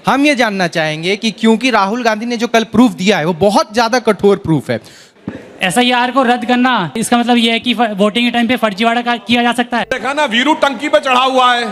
हम ये जानना चाहेंगे कि क्योंकि राहुल गांधी ने जो कल प्रूफ दिया है वो बहुत ज्यादा कठोर प्रूफ है, एसआईआर को रद्द करना, इसका मतलब ये है कि वोटिंग के टाइम पे फर्जीवाड़ा किया जा सकता है। देखा ना, वीरू टंकी पे चढ़ा हुआ है,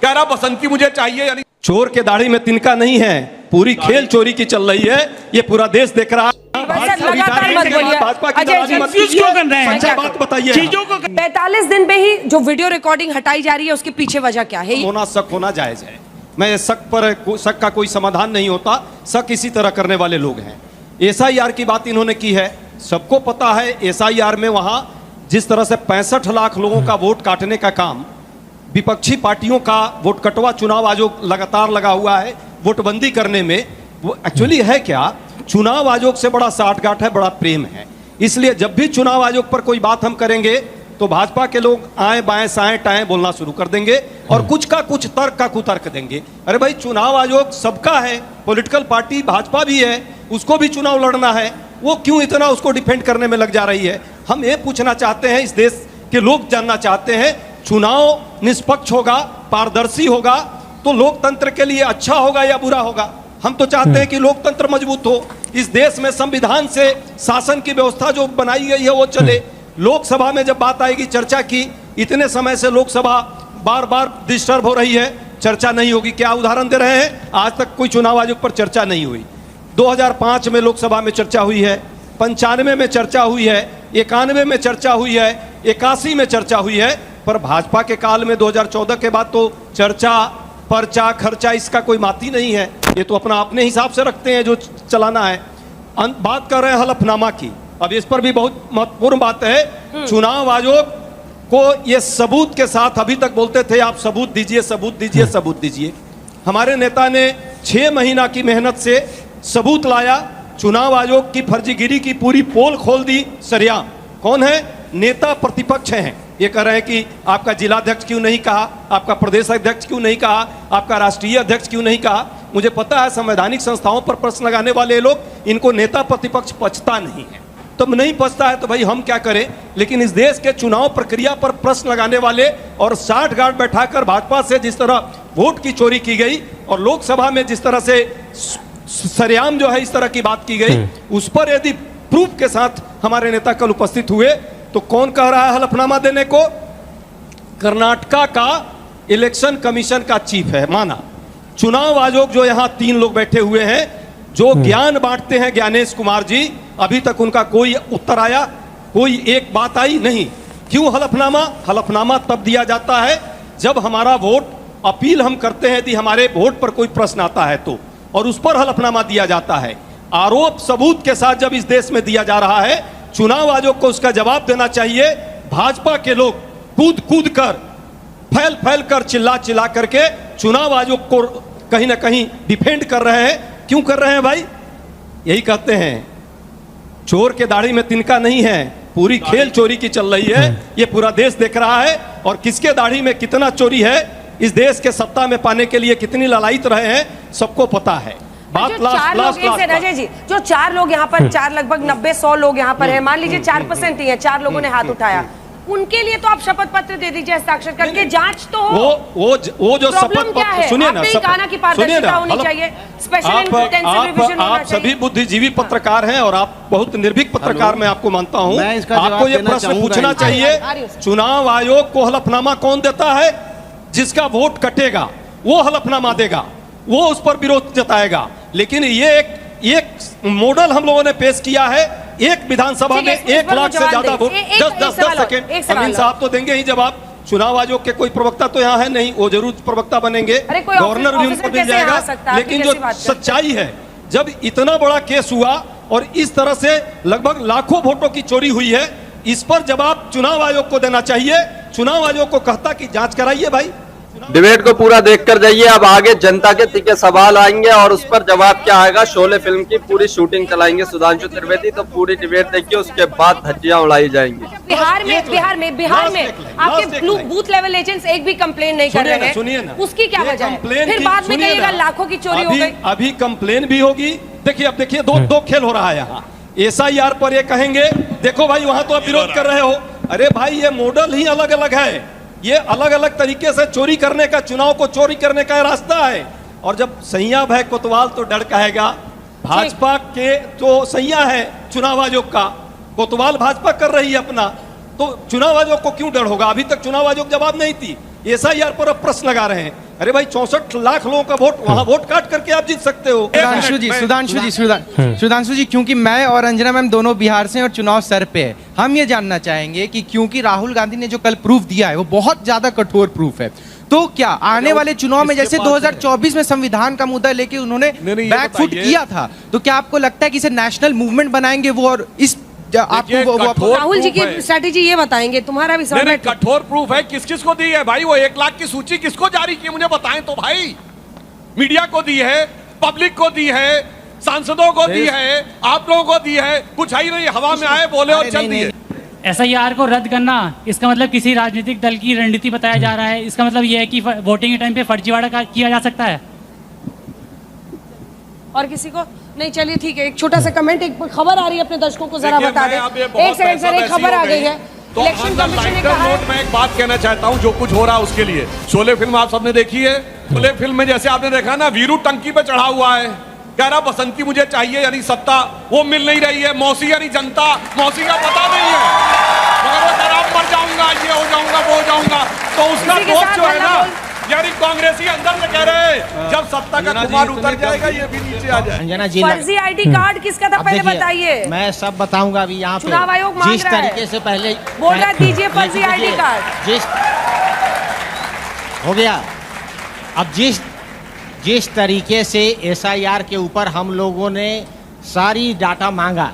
कह रहा बसंती मुझे चाहिए। यानी चोर के दाढ़ी में तिनका नहीं है, पूरी खेल चोरी की चल रही है, ये पूरा देश देख रहा है। भाजपा की बात बताइए। 45 दिन पे ही जो वीडियो रिकॉर्डिंग हटाई जा रही है उसके पीछे वजह क्या है? होना शक होना जायज है। मैं शक का कोई समाधान नहीं होता। शक इसी तरह करने वाले लोग हैं। एसआईआर की बात इन्होंने की है, सबको पता है। एसआईआर में वहां जिस तरह से 65 लाख लोगों का वोट काटने का काम, विपक्षी पार्टियों का वोट कटवा चुनाव आयोग लगातार लगा हुआ है वोटबंदी करने में। वो एक्चुअली है क्या, चुनाव आयोग से बड़ा साठगांठ है, बड़ा प्रेम है। इसलिए जब भी चुनाव आयोग पर कोई बात हम करेंगे तो भाजपा के लोग आए बाएं साएं टाएं बोलना शुरू कर देंगे और कुछ का कुछ तर्क का कुतर्क देंगे। अरे भाई, चुनाव आयोग सबका है, पॉलिटिकल पार्टी भाजपा भी है, उसको भी चुनाव लड़ना है, वो क्यों इतना उसको डिफेंड करने में लग जा रही है? हम ये पूछना चाहते हैं, इस देश के लोग जानना चाहते हैं, चुनाव निष्पक्ष होगा, पारदर्शी होगा तो लोकतंत्र के लिए अच्छा होगा या बुरा होगा? हम तो चाहते हैं कि लोकतंत्र मजबूत हो, इस देश में संविधान से शासन की व्यवस्था जो बनाई गई है वो चले। लोकसभा में जब बात आएगी, चर्चा की, इतने समय से लोकसभा बार बार डिस्टर्ब हो रही है, चर्चा नहीं होगी। क्या उदाहरण दे रहे हैं? आज तक कोई चुनाव आयोग पर चर्चा नहीं हुई। 2005 में लोकसभा में चर्चा हुई है, 95 में चर्चा हुई है, 91 में चर्चा हुई है, 81 में चर्चा हुई है। पर भाजपा के काल में 2014 के बाद तो चर्चा, पर्चा, खर्चा इसका कोई माती नहीं है। ये तो अपने हिसाब से रखते हैं जो चलाना है। बात कर रहे हैं हलफनामा की। अब इस पर भी बहुत महत्वपूर्ण बात है। चुनाव आयोग को ये सबूत के साथ अभी तक बोलते थे आप सबूत दीजिए, सबूत दीजिए, सबूत दीजिए। हमारे नेता ने 6 महीना की मेहनत से सबूत लाया, चुनाव आयोग की फर्जीगिरी की पूरी पोल खोल दी सरेआम। कौन है? नेता प्रतिपक्ष हैं। ये कह रहे हैं कि आपका जिलाध्यक्ष क्यों नहीं कहा, आपका प्रदेश अध्यक्ष क्यों नहीं कहा, आपका राष्ट्रीय अध्यक्ष क्यों नहीं कहा। मुझे पता है संवैधानिक संस्थाओं पर प्रश्न लगाने वाले लोग, इनको नेता प्रतिपक्ष पचता नहीं है। तब नहीं पचता है तो भाई हम क्या करें? लेकिन इस देश के चुनाव प्रक्रिया पर प्रश्न लगाने वाले और साठगांठ बैठाकर भाजपा से जिस तरह वोट की चोरी की गई और लोकसभा में जिस तरह से सरेआम जो है इस तरह की बात की गई, उस पर यदि प्रूफ के साथ हमारे नेता कल उपस्थित हुए तो कौन कह रहा है हलफनामा देने को? कर्नाटका का इलेक्शन कमीशन का चीफ है, माना। चुनाव आयोग जो यहाँ 3 लोग बैठे हुए हैं जो ज्ञान बांटते हैं, ज्ञानेश कुमार जी, अभी तक उनका कोई उत्तर आया, कोई एक बात आई नहीं। क्यों हलफनामा? हलफनामा तब दिया जाता है जब हमारा वोट, अपील हम करते हैं यदि हमारे वोट पर कोई प्रश्न आता है तो, और उस पर हलफनामा दिया जाता है। आरोप सबूत के साथ जब इस देश में दिया जा रहा है, चुनाव आयोग को उसका जवाब देना चाहिए। भाजपा के लोग कूद कूद कर, फैल फैल कर, चिल्ला चिल्ला करके चुनाव आयोग को कहीं ना कहीं डिफेंड कर रहे हैं। क्यों कर रहे हैं भाई? यही कहते हैं, चोर के दाढ़ी में तिनका नहीं है, पूरी खेल चोरी की चल रही है, ये पूरा देश देख रहा है। और किसके दाढ़ी में कितना चोरी है, इस देश के सत्ता में पाने के लिए कितनी ललायत रहे हैं, सबको पता है। बात लास्ट अजय जी, जो 4 लोग यहाँ पर, 4 लगभग 90-100 लोग यहाँ पर है, मान लीजिए 4% ही है, 4 लोगों ने हाथ उठाया, उनके लिए तो आप शपथ पत्र दे दीजिए हस्ताक्षर करके, जांच तो हो। वो जो शपथ पत्र, सुनिए ना, की पारदर्शिता होनी चाहिए, स्पेशल इंटेंसिव रिवीजन होना चाहिए। आप सभी बुद्धिजीवी पत्रकार हैं और आप बहुत निर्भीक पत्रकार, मैं आपको मानता हूं। आपको ये प्रश्न पूछना चाहिए, चुनाव आयोग को हलफनामा कौन देता है? जिसका वोट कटेगा वो हलफनामा देगा, वो उस पर विरोध जताएगा। लेकिन ये एक मॉडल हम लोगों ने पेश किया है, एक विधानसभा में 1 लाख से ज्यादा वोट, 10 सेकंड। अमीन साहब तो देंगे ही जवाब। चुनाव आयोग के कोई प्रवक्ता तो यहाँ है नहीं, वो जरूर प्रवक्ता बनेंगे, गवर्नर भी उनको मिल जाएगा। लेकिन जो सच्चाई है, जब इतना बड़ा केस हुआ और इस तरह से लगभग लाखों वोटों की चोरी हुई है, इस पर जवाब चुनाव आयोग को देना चाहिए। चुनाव आयोग को कहता कि जांच कराइए भाई। डिबेट को पूरा देखकर जाइए। अब आगे जनता के तीखे सवाल आएंगे और उस पर जवाब क्या आएगा। शोले फिल्म की पूरी शूटिंग चलाएंगे सुधांशु त्रिवेदी, तो पूरी डिबेट देखिए, उसके बाद धज्जियां उड़ाई जाएंगी। बिहार में आपके बूथ लेवल एजेंट्स एक भी कंप्लेन नहीं कर रहे हैं, सुनिए ना, उसकी क्या वजह है? फिर बाद में कहिएगा लाखों की चोरी हो गई। अभी कंप्लेन भी होगी। देखिए, अब देखिए, दो खेल हो रहा है यहाँ। एसआईआर पर ये कहेंगे, देखो भाई वहां तो आप विरोध कर रहे हो। अरे भाई, ये मॉडल ही अलग अलग है, ये अलग अलग तरीके से चोरी करने का, चुनाव को चोरी करने का रास्ता है। और जब संयम है कोतवाल तो डर कहेगा। भाजपा के तो संयम है चुनाव आयोग का, कोतवाल भाजपा कर रही है अपना, तो चुनाव आयोग को क्यों डर होगा? अभी तक चुनाव आयोग जवाब नहीं थी, एसआईआर पर अब प्रश्न लगा रहे हैं। अरे भाई 64 लाख लोगों का वोट, वहां वोट काट करके आप जीत सकते हो। सुधांशु जी, क्योंकि मैं और अंजना मैम दोनों बिहार से हैं और चुनाव सर पे है, हम ये जानना चाहेंगे कि क्योंकि राहुल गांधी ने जो कल प्रूफ दिया है वो बहुत ज्यादा कठोर प्रूफ है, तो क्या आने वाले चुनाव में जैसे 2024 में संविधान का मुद्दा लेके उन्होंने बैकफुट किया था, तो क्या आपको लगता है कि इसे नेशनल मूवमेंट बनाएंगे वो? और इस आपको राहुल जी की स्ट्रेटेजी ये बताएंगे, तुम्हारा भी नहीं, कठोर प्रूफ है। किस किस को दी है भाई? वो 1 लाख की सूची किसको जारी की मुझे बताएं तो भाई। मीडिया को दी है, पब्लिक को दी है, सांसदों को दी है, आप लोगों को दी है, कुछ है ही नहीं, हवा में आए बोले और चल दिए। एसआईआर को रद्द करना इसका मतलब किसी राजनीतिक दल की रणनीति बताया जा रहा है। इसका मतलब यह है कि वोटिंग के टाइम पे फर्जीवाड़ा किया जा सकता है। और किसी को नहीं? चलिए ठीक है, एक छोटा सा कमेंट, एक खबर आ रही है अपने दर्शकों को जरा बता दें। एक सेकंड सर, एक खबर आ गई है। तो इलेक्शन कमीशन ने कहा है, मैं एक बात कहना चाहता हूं जो कुछ हो रहा है उसके लिए। शोले फिल्म आप सबने देखी है। शोले फिल्म में जैसे आपने देखा ना, वीरू टंकी पे चढ़ा हुआ है, कह रहा बसंती मुझे चाहिए, यानी सत्ता वो मिल नहीं रही है। मौसी यानी जनता, मौसी का पता नहीं है, मगर वो शराब मर जाऊंगा, ये हो जाऊंगा, वो हो जाऊंगा। तो उसका दोस्त जो है ना, यानी कांग्रेसी अंदर से कह रहे हैं जब सत्ता का खुमार उतर जाएगा ये भी नीचे आ जाए। अंजना जी, फर्जी आईडी कार्ड किसका था पहले बताइए। मैं सब बताऊंगा अभी यहाँ पे। चुनाव आयोग मांग जिस रहा है, तरीके से पहले बोल रहा है दीजिए फर्जी आईडी कार्ड। जिस हो गया, अब जिस तरीके से एसआईआर के ऊपर हम लोगों ने सारी डाटा मांगा,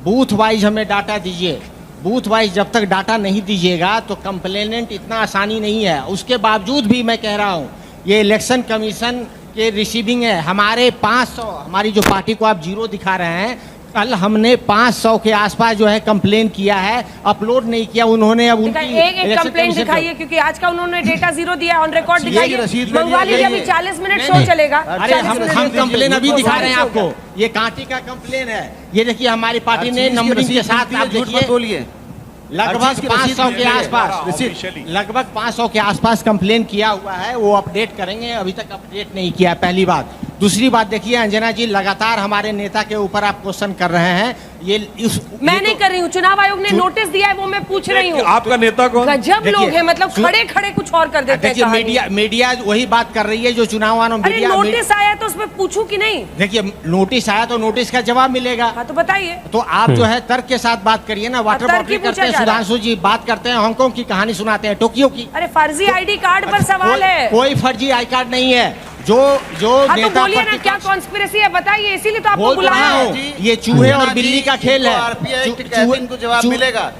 बूथ वाइज हमें डाटा दीजिए, बूथ वाइज जब तक डाटा नहीं दीजिएगा तो कंप्लेनेंट इतना आसानी नहीं है। उसके बावजूद भी मैं कह रहा हूँ ये इलेक्शन कमीशन के रिसीविंग है। हमारे 500, हमारी जो पार्टी को आप 0 दिखा रहे हैं, कल हमने 500 के आसपास जो है कंप्लेन किया है, अपलोड नहीं किया उन्होंने। अब उनकी एक कंप्लेन दिखाइए, क्योंकि आज का उन्होंने डेटा 0 दिया, ऑन रिकॉर्ड दिखाइए, मंगवा लीजिए, अभी 40 मिनट शो चलेगा। अरे हम कंप्लेन अभी दिखा रहे हैं आपको, ये कांटी का कंप्लेन है। ये देखिए हमारी पार्टी ने नंबरिंग के साथ, आप देखिए लगभग 500 के आसपास, लगभग 500 के आसपास कंप्लेन किया हुआ है। वो अपडेट करेंगे, अभी तक अपडेट नहीं किया, पहली बात। दूसरी बात देखिए अंजना जी, लगातार हमारे नेता के ऊपर आप क्वेश्चन कर रहे हैं। मैं नहीं कर रही हूँ, चुनाव आयोग ने नोटिस दिया है, वो मैं पूछ रही हूँ। आपका नेता कौन? गजब लोग हैं, मतलब खड़े खड़े कुछ और कर देते हैं। मीडिया वही बात कर रही है जो चुनाव आयोग। अरे नोटिस आया तो उसमें पूछूं कि नहीं? देखिए नोटिस आया तो नोटिस का जवाब मिलेगा। हाँ तो बताइए। तो आप जो है तर्क के साथ बात करिए ना। वाटर बॉटल करते हैं सुधांशु जी, बात करते हैं हांगकांग की कहानी सुनाते हैं, टोक्यो की। अरे फर्जी आईडी कार्ड पर सवाल है। कोई फर्जी आई कार्ड नहीं है। जो हाँ तो बोलिए ना, क्या कॉन्स्पिरेसी है बताइए, इसीलिए तो आपको बुलाया है। ये चूहे और बिल्ली का खेल है,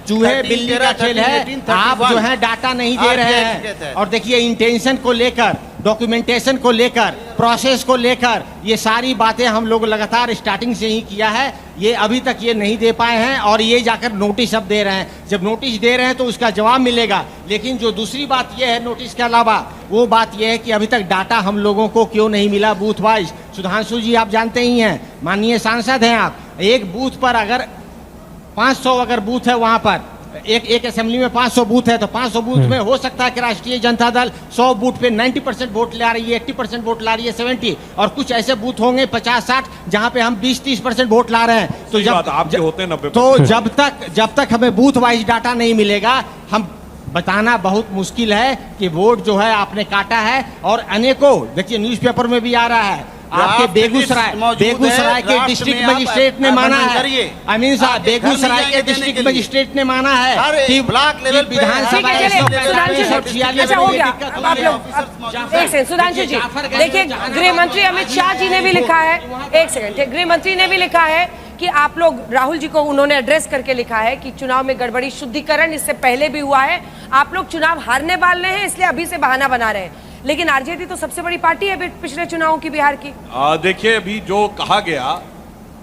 चूहे बिल्ली का खेल है। आप जो है डाटा नहीं दे रहे हैं। और देखिए इंटेंशन को लेकर, डॉक्यूमेंटेशन को लेकर, प्रोसेस को लेकर, ये सारी बातें हम लोग लगातार स्टार्टिंग से ही किया है। ये अभी तक ये नहीं दे पाए हैं और ये जाकर नोटिस अब दे रहे हैं। जब नोटिस दे रहे हैं तो उसका जवाब मिलेगा। लेकिन जो दूसरी बात ये है नोटिस के अलावा, वो बात ये है कि अभी तक डाटा हम लोगों को क्यों नहीं मिला बूथ वाइज। सुधांशु जी आप जानते ही हैं, माननीय सांसद हैं आप, एक बूथ पर अगर 500 अगर बूथ है, वहाँ पर एक असेंबली में 500 बूथ है, तो 500 बूथ में हो सकता है कि राष्ट्रीय जनता दल 100 बूथ पे 90% वोट ला रही है, 80% वोट ला रही है, 70, और कुछ ऐसे बूथ होंगे 50-60 जहां पे हम 20-30% वोट ला रहे हैं। तो जब तक हमें बूथ वाइज डाटा नहीं मिलेगा, हम बताना बहुत मुश्किल है कि वोट जो है आपने काटा है। और अनेकों, देखिए न्यूज़पेपर में भी आ रहा है, आपके बेगूसराय के डिस्ट्रिक्ट मजिस्ट्रेट ने माना है, अमीन साहब, बेगूसराय के डिस्ट्रिक्ट मजिस्ट्रेट ने माना है कि ब्लॉक लेवल विधानसभा सुधांशु जी देखिए, गृह मंत्री अमित शाह जी ने भी लिखा है, एक सेकंड, गृह मंत्री ने भी लिखा है कि आप लोग, राहुल जी को उन्होंने एड्रेस करके लिखा है कि चुनाव में गड़बड़ी, शुद्धिकरण इससे पहले भी हुआ है, आप लोग चुनाव हारने वाले हैं इसलिए अभी से बहाना बना रहे हैं। लेकिन आरजेडी तो सबसे बड़ी पार्टी है पिछले चुनावों की बिहार की। देखिए अभी जो कहा गया,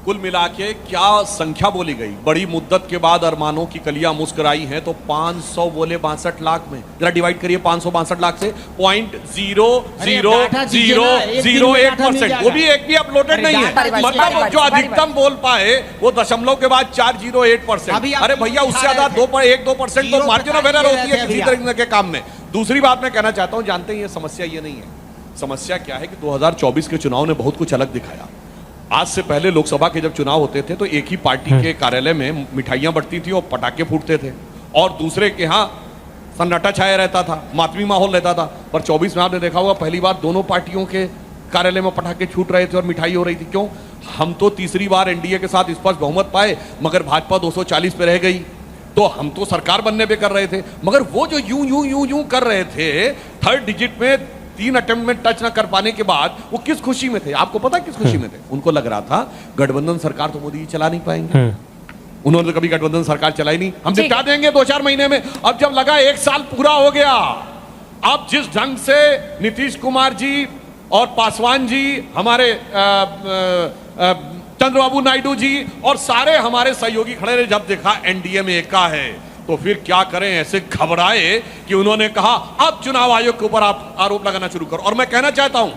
कुल मिला के क्या संख्या बोली गई, बड़ी मुद्दत के बाद अरमानों की कलियां मुस्कुराई हैं, तो 500 बोले 62 लाख में, जरा डिवाइड करिए 562 लाख से 0.0008%, वो भी एक भी अपलोडेड नहीं है। मतलब जो अधिकतम बोल पाए वो दशमलव के बाद 408%। अरे भैया उससे ज्यादा 1-2% तो मार्जिन ऑफ एरर होती है किसी तरह के काम में। दूसरी बात मैं कहना चाहता हूं, जानते हैं ये समस्या ये नहीं है, समस्या क्या है कि 2024 के चुनाव ने बहुत कुछ अलग दिखाया। आज से पहले लोकसभा के जब चुनाव होते थे तो एक ही पार्टी के कार्यालय में मिठाइयां बंटती थी और पटाखे फूटते थे, और दूसरे के यहाँ सन्नाटा छाया रहता था, मातमी माहौल रहता था। पर 24 में आपने देखा होगा पहली बार दोनों पार्टियों के कार्यालय में पटाखे छूट रहे थे और मिठाई हो रही थी। क्यों? हम तो तीसरी बार एनडीए के साथ स्पष्ट बहुमत पाए, मगर भाजपा 240 पे रह गई, तो हम तो सरकार बनने पे कर रहे थे। मगर वो जो यूं कर रहे थे, थर्ड डिजिट में 3 अटेम्प्ट में टच ना कर पाने के बाद वो किस खुशी में थे? आपको पता है किस खुशी में थे? उनको लग रहा था गठबंधन सरकार तो मोदी जी चला नहीं पाएंगे। उन्होंने तो कभी गठबंधन सरकार चलाई नहीं, हम निपटा देंगे 2-4 महीने में। अब जब लगा 1 साल पूरा हो गया, अब जिस ढंग से नीतीश कुमार जी और पासवान जी, हमारे चंद्रबाबू नायडू जी और सारे हमारे सहयोगी खड़े रहे, जब देखा एनडीए में एका है, तो फिर क्या करें? ऐसे घबराए कि उन्होंने कहा अब चुनाव आयोग के ऊपर आप आरोप लगाना शुरू करो। और मैं कहना चाहता हूं,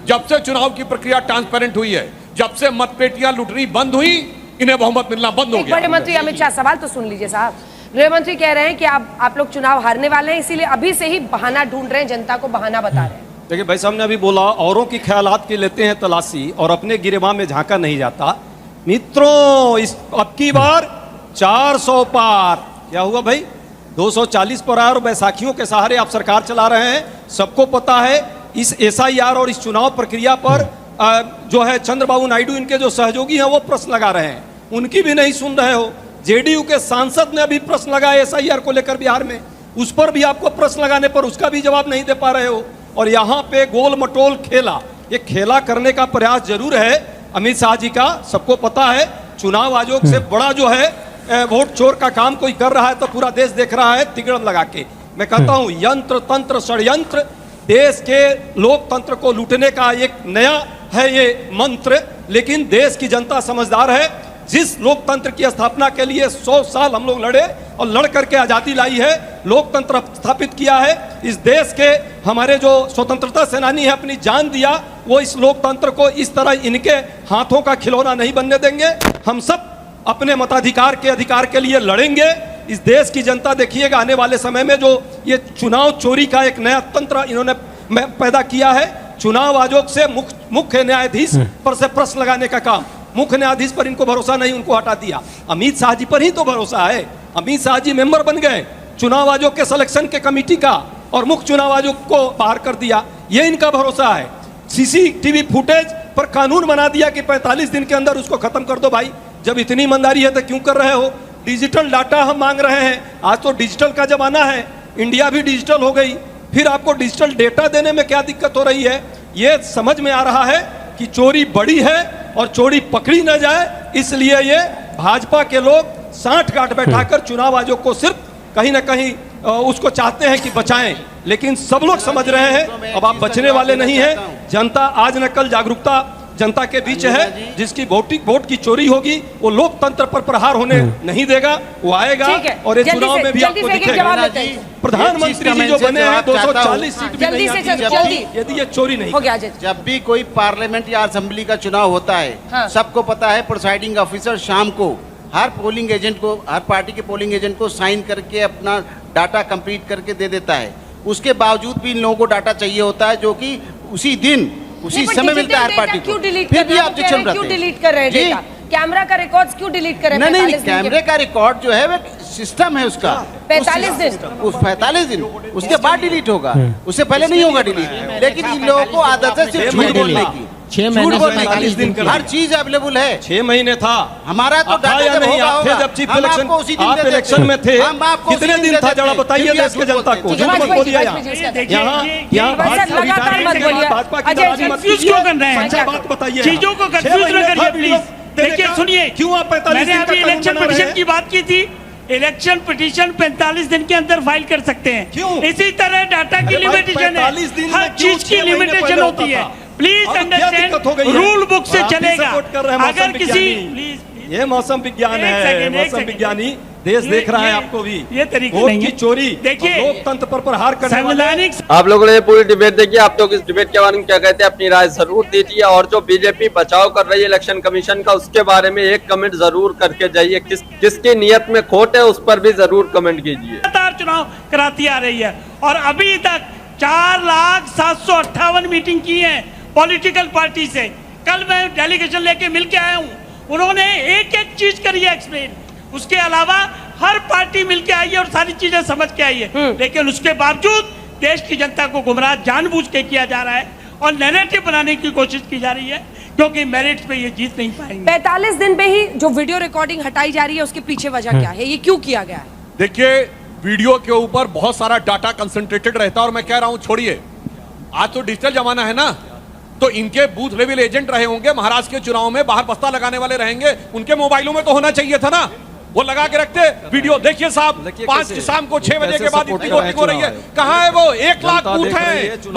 जब से चुनाव की प्रक्रिया ट्रांसपेरेंट हुई है, जब से मतपेटियां लुटनी बंद हुई, इन्हें बहुमत मिलना बंद हो गया। बड़े मंत्री अमित शाह, सवाल तो सुन लीजिए साहब। गृह मंत्री कह रहे हैं कि आप लोग चुनाव हारने वाले हैं, इसीलिए अभी से ही बहाना ढूंढ रहे हैं, जनता को बहाना बता रहे हैं। देखिए भाई साहब ने अभी बोला औरों की ख्यालात की लेते हैं तलाशी और अपने गिरेबां में झांका नहीं जाता। मित्रों, इस अब की बार 400 पार, क्या हुआ भाई? 240 पर आए और बैसाखियों के सहारे आप सरकार चला रहे हैं। सबको पता है इस एसआईआर और इस चुनाव प्रक्रिया पर जो है चंद्रबाबू नायडू, इनके जो सहयोगी हैं वो प्रश्न लगा रहे हैं, उनकी भी नहीं सुन रहे हो। जेडीयू के सांसद ने अभी प्रश्न लगाया एसआईआर को लेकर बिहार में, उस पर भी आपको प्रश्न लगाने पर उसका भी जवाब नहीं दे पा रहे हो। और यहाँ पे गोल मटोल खेला, ये खेला करने का प्रयास जरूर है अमित शाह जी का, सबको पता है। चुनाव आयोग से बड़ा जो है वोट चोर का काम कोई कर रहा है तो पूरा देश देख रहा है तिगड़म लगा के। मैं कहता हूँ यंत्र तंत्र षड्यंत्र, देश के लोकतंत्र को लूटने का एक नया है ये मंत्र, लेकिन देश की जनता समझदार है। जिस लोकतंत्र की स्थापना के लिए 100 साल हम लोग लड़े और लड़ करके आजादी लाई है, लोकतंत्र स्थापित किया है, इस देश के हमारे जो स्वतंत्रता सेनानी है अपनी जान दिया, वो इस लोकतंत्र को इस तरह इनके हाथों का खिलौना नहीं बनने देंगे। हम सब अपने मताधिकार के अधिकार के लिए लड़ेंगे। इस देश की जनता देखिएगा आने वाले समय में जो ये चुनाव चोरी का एक नया तंत्र इन्होंने पैदा किया है, चुनाव आयोग से मुख्य न्यायाधीश पर से प्रश्न लगाने का काम, मुख्य न्यायाधीश पर इनको भरोसा नहीं, उनको हटा दिया। अमित शाह जी पर ही तो भरोसा है। अमित शाह जी मेंबर बन गए चुनाव आयोग के सिलेक्शन के कमेटी का और मुख्य चुनाव आयोग को बाहर कर दिया, ये इनका भरोसा है। सीसीटीवी फुटेज पर कानून बना दिया कि 45 दिन के अंदर उसको खत्म कर दो। भाई जब इतनी ईमानदारी है तो क्यों कर रहे हो? डिजिटल डाटा हम मांग रहे हैं, आज तो डिजिटल का जमाना है, इंडिया भी डिजिटल हो गई, फिर आपको डिजिटल डेटा देने में क्या दिक्कत हो रही है? ये समझ में आ रहा है कि चोरी बड़ी है और चोरी पकड़ी न जाए, इसलिए ये भाजपा के लोग साठ गांठ बैठाकर चुनाव आयोग को सिर्फ कहीं ना कहीं उसको चाहते हैं कि बचाएं, लेकिन सब लोग समझ रहे हैं अब आप बचने वाले नहीं हैं। जनता आज न कल जागरूकता जनता के बीच है, जिसकी वोट की चोरी होगी वो लोकतंत्र पर प्रहार होने नहीं देगा, वो आएगा और ये चुनाव में भी आपको दिखेगा। प्रधानमंत्री जी जो बने हैं 240 सीट भी नहीं आती यदि ये चोरी नहीं हो गया। जब भी कोई पार्लियामेंट या असेंबली का चुनाव होता है, सबको पता है प्रिसाइडिंग ऑफिसर शाम को हर पोलिंग एजेंट को, हर पार्टी के पोलिंग एजेंट को साइन करके अपना डाटा कंप्लीट करके दे देता है। उसके बावजूद भी इन लोगों को डाटा चाहिए होता है, जो कि उसी दिन उसी समय मिलता है हर पार्टी को। फिर भी ऑब्जेक्शन रखते हैं। क्यों डिलीट कर रहे हैं? कैमरा का रिकॉर्ड्स क्यों डिलीट कर रहे हैं? नहीं, कैमरे का रिकॉर्ड जो है वो सिस्टम है उसका 45 दिन, उस 45 दिन उसके बाद डिलीट होगा, उससे पहले नहीं होगा डिलीट। लेकिन इन लोगों को आदत है सिर्फ झूठ बोलने की, 6 महीने 45 दिन हर चीज अवेलेबल है। 6 महीने था हमारा तो डाटा नहीं, आप थे जब चीफ इलेक्शन, आप इलेक्शन में थे, कितने दिन था जरा बताइए देश की जनता को। झूठ मत बोलिए यहाँ भाजपा की दलाली मत कीजिए, बात बताइए, चीजों को कंफ्यूज न करिए प्लीज। देखिए सुनिए, क्यों आप 45 दिन अभी इलेक्शन पिटीशन की बात की थी, इलेक्शन पिटीशन 45 दिन के अंदर फाइल कर सकते हैं। क्यों? इसी तरह डाटा की लिमिटेशन है, हर चीज की लिमिटेशन होती है। प्लीज अंडरस्टैंड, रूल बुक से चलेगा। अगर किसी ये मौसम विज्ञान है, मौसम विज्ञानी देश देख रहा है आपको भी। ये तरीके वोट नहीं की है। चोरी देखिए, लोकतंत्र पर प्रहार करने वाले। आप लोगों ने पूरी डिबेट देखी, आप लोग इस डिबेट के बारे में क्या कहते हैं अपनी राय जरूर दीजिए, और जो बीजेपी बचाव कर रही है इलेक्शन कमीशन का उसके बारे में एक कमेंट जरूर करके जाइए। किसकी नियत में खोट है उस पर भी जरूर कमेंट कीजिए। लगातार चुनाव कराती आ रही है और अभी तक 4,758 मीटिंग की है पॉलिटिकल पार्टी से। कल मैं डेलीगेशन लेके मिल के आया हूँ, उन्होंने एक एक चीज करी है एक्सप्लेन। उसके अलावा हर पार्टी मिलके आई है और सारी चीजें समझ के आई है, लेकिन उसके बावजूद देश की जनता को गुमराह जानबूझ के किया जा रहा है और नैरेटिव बनाने की कोशिश की जा रही है, क्योंकि मेरिट पे ये जीत नहीं पाएंगे। 45 दिन पे ही जो वीडियो रिकॉर्डिंग हटाई जा रही है, उसके पीछे वजह क्या है, ये क्यों किया गया है? देखिए, वीडियो के ऊपर बहुत सारा डाटा कंसंट्रेटेड रहता है और मैं कह रहा हूं छोड़िए, आज तो डिजिटल जमाना है ना, तो इनके बूथ लेवल एजेंट रहे होंगे महाराष्ट्र के चुनाव में, बाहर बस्ता लगाने वाले रहेंगे, उनके मोबाइलों में तो होना चाहिए था ना, वो लगा के रखते वीडियो। देखिए साहब, 5 शाम को 6 बजे के बाद इतनी वोटिंग हो रही है, कहां है वो? 1 लाख बूथ हैं।